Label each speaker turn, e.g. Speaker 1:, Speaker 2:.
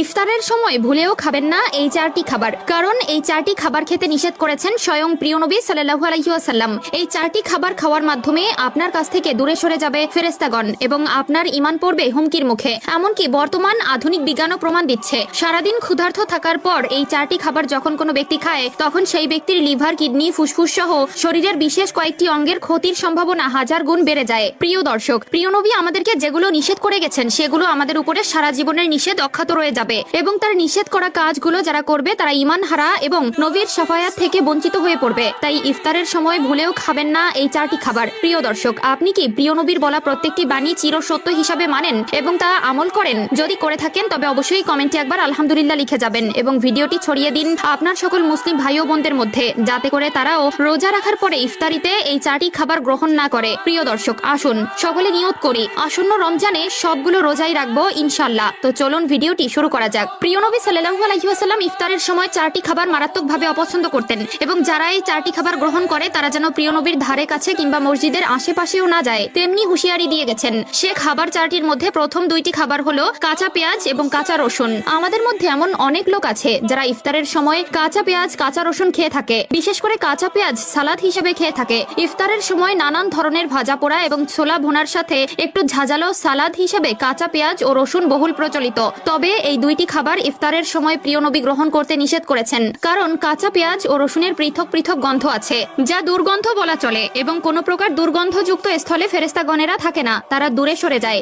Speaker 1: ইফতারের সময় ভুলেও খাবেন না এই চারটি খাবার, কারণ এই চারটি খাবার খেতে নিষেধ করেছেন স্বয়ং প্রিয় নবী সাল্লাল্লাহু আলাইহি ওয়াসাল্লাম। এই চারটি খাবার খাওয়ার মাধ্যমে আপনার কাছ থেকে দূরে সরে যাবে ফেরেশতাগণ এবং আপনার ঈমান পড়বে হুমকির মুখে। এমনকি বর্তমান আধুনিক বিজ্ঞানও প্রমাণ দিচ্ছে, সারাদিন ক্ষুধার্ত থাকার পর এই চারটি খাবার যখন কোনো ব্যক্তি খায়, তখন সেই ব্যক্তির লিভার, কিডনি, ফুসফুস সহ শরীরের বিশেষ কয়েকটি অঙ্গের ক্ষতির সম্ভাবনা 1000 গুণ বেড়ে যায়। প্রিয় দর্শক, প্রিয় নবী আমাদেরকে যেগুলো নিষেধ করে গেছেন সেগুলো আমাদের উপরে সারা জীবনের নিষেধ অক্ষত রয়ে যাবে এবং তার নিষেধ করা কাজগুলো যারা করবে তারা ঈমান হারা এবং নবীর শাফায়াত থেকে বঞ্চিত হয়ে পড়বে। তাই ইফতারের সময় ভুলেও খাবেন না এই চারটি খাবার। প্রিয় দর্শক, আপনি কি প্রিয় নবীর বলা প্রত্যেকটি বাণী চিরসত্য হিসাবে মানেন এবং তা আমল করেন? যদি করে থাকেন তবে অবশ্যই কমেন্টে একবার আলহামদুলিল্লাহ লিখে যাবেন এবং ভিডিওটি ছড়িয়ে দিন আপনার সকল মুসলিম ভাই ও বোনদের মধ্যে, যাতে করে তারাও রোজা রাখার পরে ইফতারিতে এই চারটি খাবার গ্রহণ না করে। প্রিয় দর্শক, আসুন সকলে নিয়ত করি আসন্ন রমজানে সবগুলো রোজাই রাখবো ইনশাআল্লাহ। তো চলুন ভিডিওটি শুরু করা যাক। প্রিয় নবী সাল্লাল্লাহু আলাইহি ওয়াসাল্লাম ইফতারের সময় চারটি খাবার মারাত্মকভাবে অপছন্দ করতেন এবং যারা এই চারটি খাবার গ্রহণ করে তারা যেন প্রিয় নবীর ধারে কাছে কিংবা মসজিদের আশেপাশেও না যায় তেমনি হুঁশিয়ারি দিয়ে গেছেন। সে খাবার চারটির মধ্যে প্রথম দুইটি খাবার হলো কাঁচা পেঁয়াজ এবং কাঁচা রসুন। আমাদের মধ্যে এমন অনেক লোক আছে যারা ইফতারের সময় কাঁচা পেঁয়াজ, কাঁচা রসুন খেয়ে থাকে, বিশেষ করে কাঁচা পেঁয়াজ সালাদ হিসেবে খেয়ে থাকে। ইফতারের সময় নানান ধরনের ভাজা পোড়া এবং ছোলা ভুনার সাথে একটু ঝাঁঝালো সালাদ হিসেবে কাঁচা পেঁয়াজ ও রসুন বহুল প্রচলিত। তবে এই দুইটি খাবার ইফতারের সময় প্রিয় নবী গ্রহণ করতে নিষেধ করেছেন, কারণ কাঁচা পেঁয়াজ ও রসুনের পৃথক পৃথক গন্ধ আছে যা দুর্গন্ধ বলা চলে এবং কোনো প্রকার দুর্গন্ধযুক্ত স্থলে ফেরেশতাগণেরা থাকে না, তারা দূরে সরে যায়।